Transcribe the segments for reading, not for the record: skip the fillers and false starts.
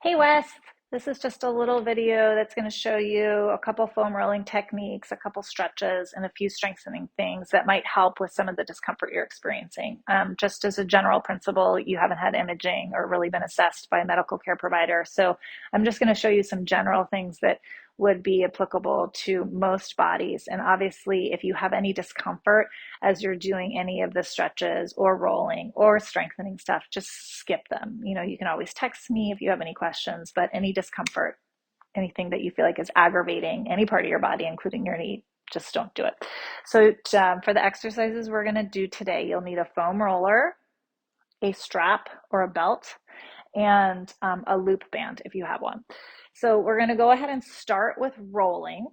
Hey Wes, this is just a little video that's going to show you a couple foam rolling techniques, a couple stretches, and a few strengthening things that might help with some of the discomfort you're experiencing. Just as a general principle, you haven't had imaging or really been assessed by a medical care provider. So I'm just going to show you some general things that would be applicable to most bodies. And obviously, if you have any discomfort as you're doing any of the stretches or rolling or strengthening stuff, just skip them. You can always text me if you have any questions, but any discomfort, anything that you feel like is aggravating any part of your body, including your knee, just don't do it. So for the exercises we're going to do today, you'll need a foam roller, a strap or a belt, and a loop band if you have one. So we're going to go ahead and start with rolling.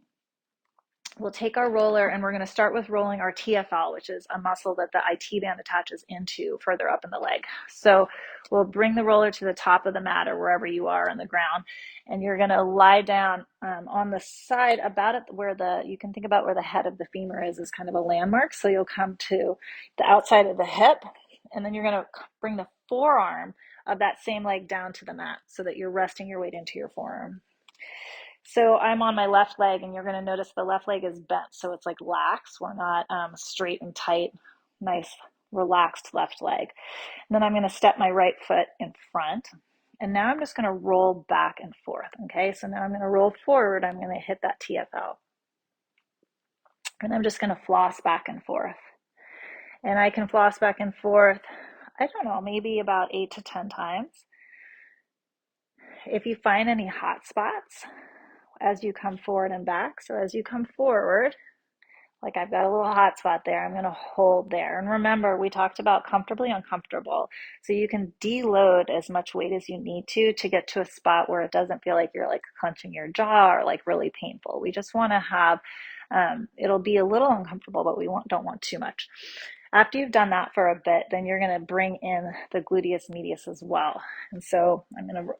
We'll take our roller and we're going to start with rolling our TFL, which is a muscle that the IT band attaches into further up in the leg. So we'll bring the roller to the top of the mat or wherever you are on the ground, and you're going to lie down on the side about it where you can think about where the head of the femur is kind of a landmark. So you'll come to the outside of the hip, and then you're going to bring the forearm of that same leg down to the mat so that you're resting your weight into your forearm. So I'm on my left leg, and you're going to notice the left leg is bent. So it's like lax. We're not straight and tight, nice, relaxed left leg. And then I'm going to step my right foot in front. And now I'm just going to roll back and forth. Okay, so now I'm going to roll forward. I'm going to hit that TFL. And I'm just going to floss back and forth. And I can floss back and forth, I don't know, maybe about 8 to 10 times. If you find any hot spots as you come forward and back, so as you come forward, like I've got a little hot spot there, I'm going to hold there. And remember, we talked about comfortably uncomfortable. So you can deload as much weight as you need to get to a spot where it doesn't feel like you're like clenching your jaw or like really painful. We just want to have, it'll be a little uncomfortable, but we don't want too much. After you've done that for a bit, then you're going to bring in the gluteus medius as well. And so I'm going to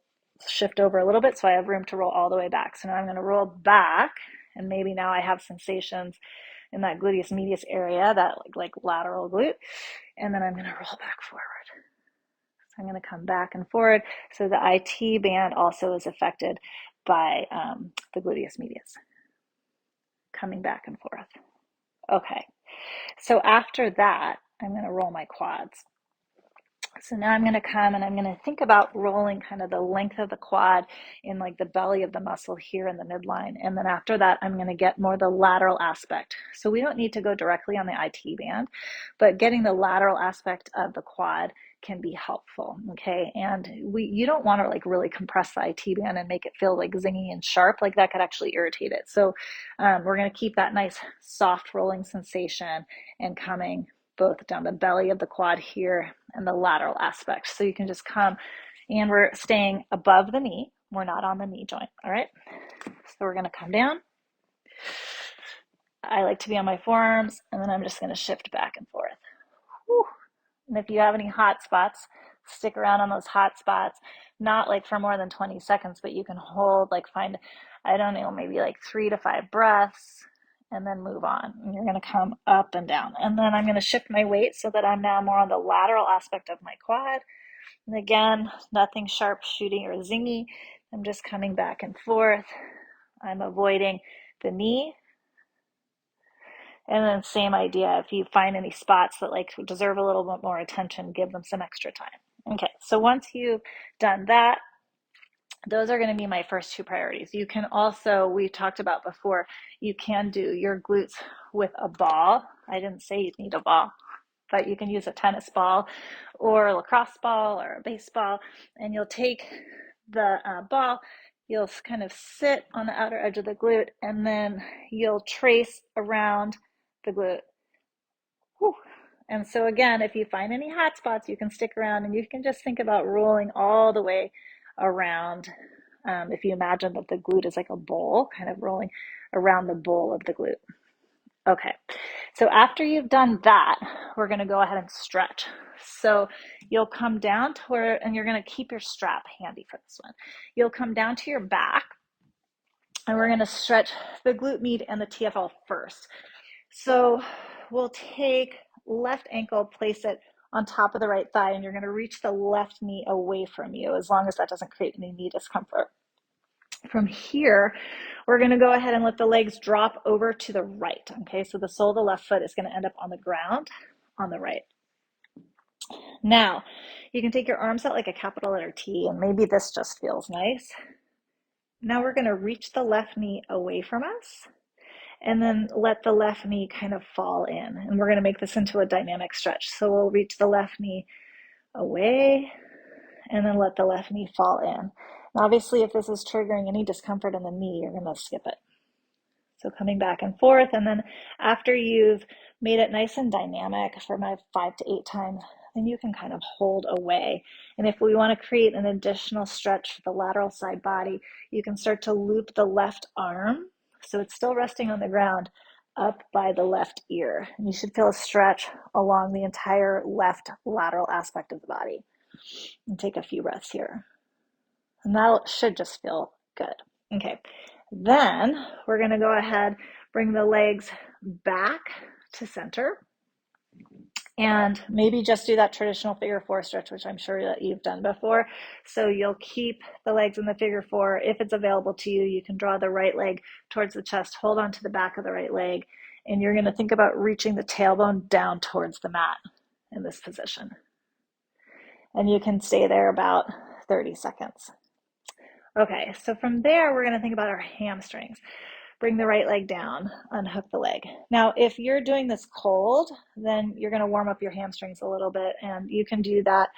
shift over a little bit so I have room to roll all the way back. So now I'm going to roll back, and maybe now I have sensations in that gluteus medius area, that like lateral glute, and then I'm going to roll back forward. So I'm going to come back and forward. So the IT band also is affected by the gluteus medius, coming back and forth. Okay, so after that, I'm going to roll my quads. So now I'm going to come and I'm going to think about rolling kind of the length of the quad in like the belly of the muscle here in the midline. And then after that, I'm going to get more the lateral aspect. So we don't need to go directly on the IT band, but getting the lateral aspect of the quad can be helpful. Okay. And you don't want to like really compress the IT band and make it feel like zingy and sharp. Like that could actually irritate it. So we're going to keep that nice soft rolling sensation and coming both down the belly of the quad here and the lateral aspect. So you can just come, and we're staying above the knee. We're not on the knee joint. All right. So we're going to come down. I like to be on my forearms, and then I'm just going to shift back and forth. Whew. And if you have any hot spots, stick around on those hot spots, not like for more than 20 seconds, but you can hold, like find, I don't know, maybe like 3 to 5 breaths, and then move on. And you're going to come up and down. And then I'm going to shift my weight so that I'm now more on the lateral aspect of my quad. And again, nothing sharp shooting or zingy. I'm just coming back and forth. I'm avoiding the knee. And then same idea, if you find any spots that like deserve a little bit more attention, give them some extra time. Okay, so once you've done that, those are going to be my first two priorities. You can also, we talked about before, you can do your glutes with a ball. I didn't say you'd need a ball, but you can use a tennis ball or a lacrosse ball or a baseball, and you'll take the ball, you'll kind of sit on the outer edge of the glute, and then you'll trace around the glute. Whew. And so again, if you find any hot spots, you can stick around and you can just think about rolling all the way around. If you imagine that the glute is like a bowl, kind of rolling around the bowl of the glute. Okay, so after you've done that, we're going to go ahead and stretch. So you'll come down to where, and you're going to keep your strap handy for this one. You'll come down to your back, and we're going to stretch the glute med and the TFL first. So we'll take left ankle, place it on top of the right thigh, and you're going to reach the left knee away from you, as long as that doesn't create any knee discomfort. From here, we're going to go ahead and let the legs drop over to the right. Okay, so the sole of the left foot is going to end up on the ground on the right. Now, you can take your arms out like a capital letter T, and maybe this just feels nice. Now we're going to reach the left knee away from us, and then let the left knee kind of fall in. And we're going to make this into a dynamic stretch. So we'll reach the left knee away, and then let the left knee fall in. And obviously, if this is triggering any discomfort in the knee, you're going to skip it. So coming back and forth, and then after you've made it nice and dynamic for my 5 to 8 times, then you can kind of hold away. And if we want to create an additional stretch for the lateral side body, you can start to loop the left arm, so it's still resting on the ground, up by the left ear. And you should feel a stretch along the entire left lateral aspect of the body. And take a few breaths here. And that should just feel good. Okay, then we're going to go ahead, bring the legs back to center, and maybe just do that traditional figure 4 stretch, which I'm sure that you've done before. So you'll keep the legs in the figure 4. If it's available to you, you can draw the right leg towards the chest, hold on to the back of the right leg, and you're going to think about reaching the tailbone down towards the mat in this position. And you can stay there about 30 seconds. Okay, so from there, we're going to think about our hamstrings. Bring the right leg down, unhook the leg. Now, if you're doing this cold, then you're going to warm up your hamstrings a little bit, and you can do that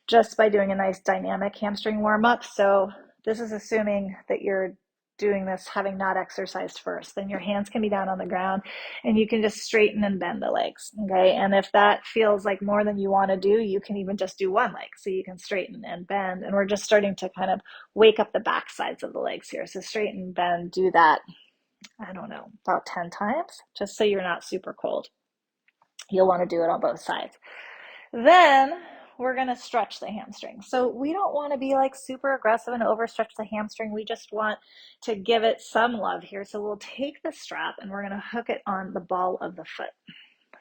just by doing a nice dynamic hamstring warm up. So this is assuming that you're doing this having not exercised first. Then your hands can be down on the ground, and you can just straighten and bend the legs, okay? And if that feels like more than you want to do, you can even just do one leg. So you can straighten and bend, and we're just starting to kind of wake up the back sides of the legs here. So straighten, bend, do that, I don't know, about 10 times, just so you're not super cold. You'll want to do it on both sides. Then we're going to stretch the hamstring. So we don't want to be like super aggressive and overstretch the hamstring. We just want to give it some love here. So we'll take the strap and we're going to hook it on the ball of the foot.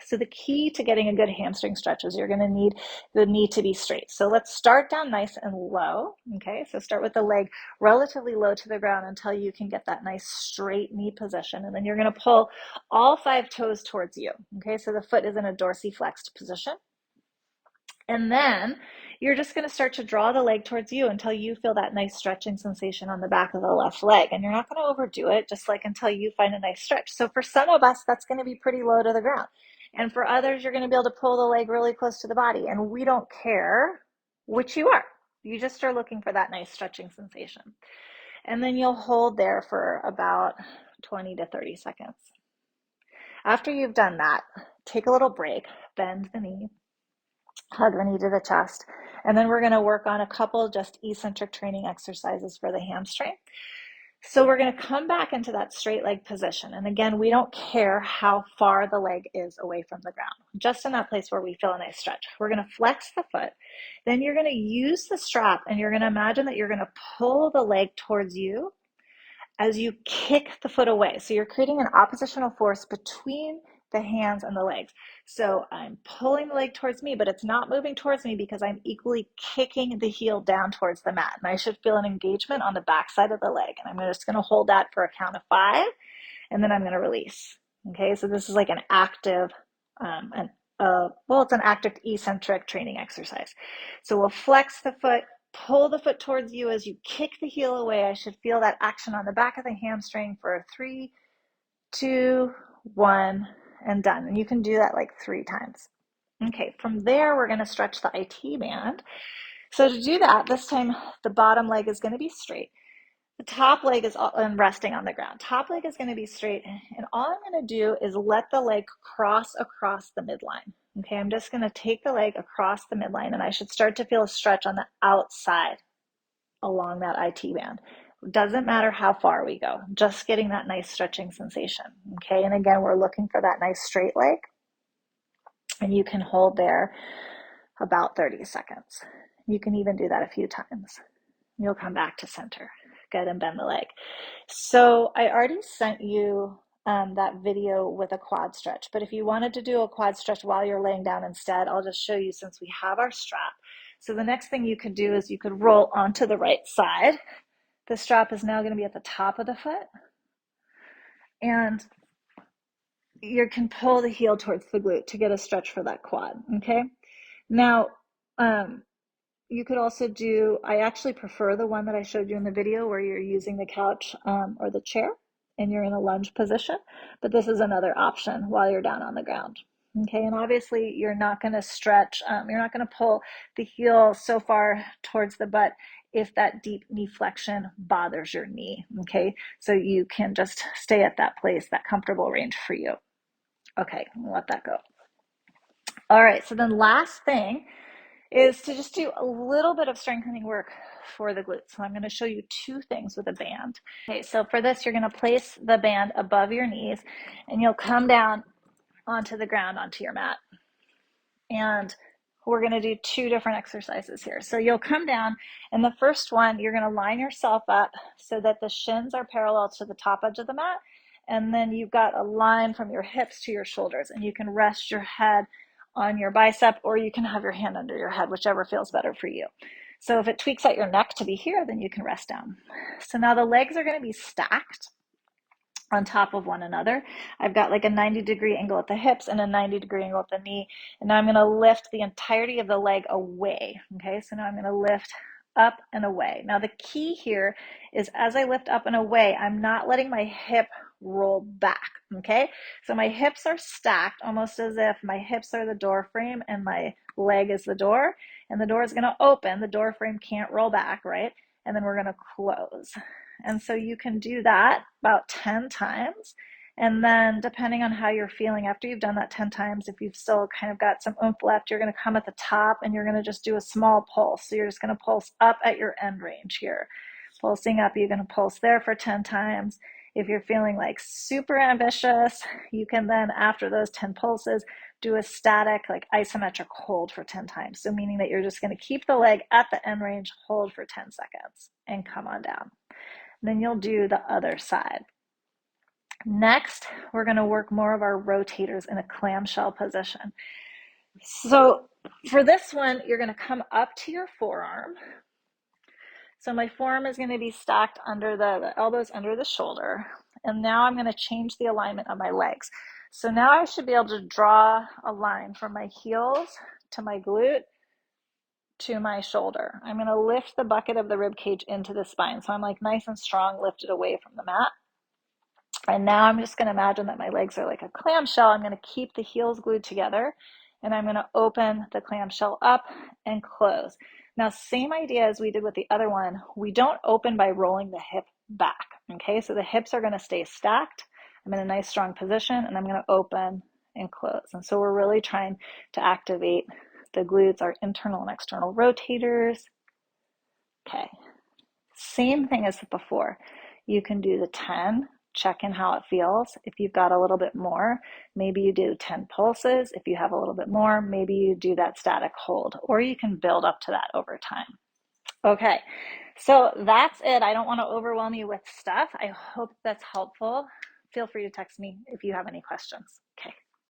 So the key to getting a good hamstring stretch is you're going to need the knee to be straight. So let's start down nice and low. Okay, so start with the leg relatively low to the ground until you can get that nice straight knee position. And then you're going to pull all 5 toes towards you. Okay, so the foot is in a dorsiflexed position. And then you're just going to start to draw the leg towards you until you feel that nice stretching sensation on the back of the left leg. And you're not going to overdo it, just like until you find a nice stretch. So for some of us, that's going to be pretty low to the ground. And for others, you're going to be able to pull the leg really close to the body. And we don't care which you are. You just are looking for that nice stretching sensation. And then you'll hold there for about 20 to 30 seconds. After you've done that, take a little break, bend the knee, hug the knee to the chest, and then we're going to work on a couple just eccentric training exercises for the hamstring. So we're going to come back into that straight leg position. And again, we don't care how far the leg is away from the ground, just in that place where we feel a nice stretch. We're going to flex the foot. Then you're going to use the strap, and you're going to imagine that you're going to pull the leg towards you as you kick the foot away. So you're creating an oppositional force between the hands and the legs. So I'm pulling the leg towards me, but it's not moving towards me because I'm equally kicking the heel down towards the mat. And I should feel an engagement on the back side of the leg. And I'm just going to hold that for a count of 5, and then I'm going to release. Okay, so this is like an active, it's an active eccentric training exercise. So we'll flex the foot, pull the foot towards you as you kick the heel away. I should feel that action on the back of the hamstring for 3, 2, 1, and done. And you can do that like 3 times. Okay, from there, we're going to stretch the IT band. So to do that, this time the bottom leg is going to be straight. The top leg is resting on the ground. Top leg is going to be straight. And all I'm going to do is let the leg cross across the midline. Okay, I'm just going to take the leg across the midline, and I should start to feel a stretch on the outside along that IT band. Doesn't matter how far we go, just getting that nice stretching sensation. Okay, and again, we're looking for that nice straight leg, and you can hold there about 30 seconds. You can even do that a few times. You'll come back to center. Good, and bend the leg. So I already sent you that video with a quad stretch. But if you wanted to do a quad stretch while you're laying down instead, I'll just show you since we have our strap. So the next thing you could do is you could roll onto the right side. The strap is now going to be at the top of the foot. And you can pull the heel towards the glute to get a stretch for that quad, okay? Now, you could also do, I actually prefer the one that I showed you in the video where you're using the couch or the chair and you're in a lunge position, but this is another option while you're down on the ground. Okay, and obviously you're not going to stretch, you're not going to pull the heel so far towards the butt if that deep knee flexion bothers your knee, okay? So you can just stay at that place, that comfortable range for you. Okay, let that go. All right, so then last thing is to just do a little bit of strengthening work for the glutes. So I'm going to show you two things with a band. Okay, so for this, you're going to place the band above your knees and you'll come down onto the ground, onto your mat. And we're going to do two different exercises here. So you'll come down, and the first one, you're going to line yourself up so that the shins are parallel to the top edge of the mat. And then you've got a line from your hips to your shoulders, and you can rest your head on your bicep, or you can have your hand under your head, whichever feels better for you. So if it tweaks at your neck to be here, then you can rest down. So now the legs are going to be stacked on top of one another. I've got like a 90-degree angle at the hips and a 90-degree angle at the knee. And now I'm going to lift the entirety of the leg away. Okay, so now I'm going to lift up and away. Now the key here is as I lift up and away, I'm not letting my hip roll back. Okay, so my hips are stacked almost as if my hips are the door frame and my leg is the door, and the door is going to open. The door frame can't roll back, right? And then we're going to close. And so you can do that about 10 times. And then depending on how you're feeling after you've done that 10 times, if you've still kind of got some oomph left, you're going to come at the top and you're going to just do a small pulse. So you're just going to pulse up at your end range here. Pulsing up, you're going to pulse there for 10 times. If you're feeling like super ambitious, you can then, after those 10 pulses, do a static, like isometric hold for 10 times. So meaning that you're just going to keep the leg at the end range, hold for 10 seconds, and come on down. Then you'll do the other side. Next, we're going to work more of our rotators in a clamshell position. So for this one, you're going to come up to your forearm. So my forearm is going to be stacked under the elbows under the shoulder. And now I'm going to change the alignment of my legs. So now I should be able to draw a line from my heels to my glute to my shoulder. I'm going to lift the bucket of the rib cage into the spine. So I'm like nice and strong, lifted away from the mat. And now I'm just going to imagine that my legs are like a clamshell. I'm going to keep the heels glued together, and I'm going to open the clamshell up and close. Now, same idea as we did with the other one. We don't open by rolling the hip back, okay? So the hips are going to stay stacked. I'm in a nice strong position, and I'm going to open and close. And so we're really trying to activate the glutes, our internal and external rotators. Okay, same thing as before. You can do the 10, check in how it feels. If you've got a little bit more, maybe you do 10 pulses. If you have a little bit more, maybe you do that static hold, or you can build up to that over time. Okay, so that's it. I don't want to overwhelm you with stuff. I hope that's helpful. Feel free to text me if you have any questions. Okay.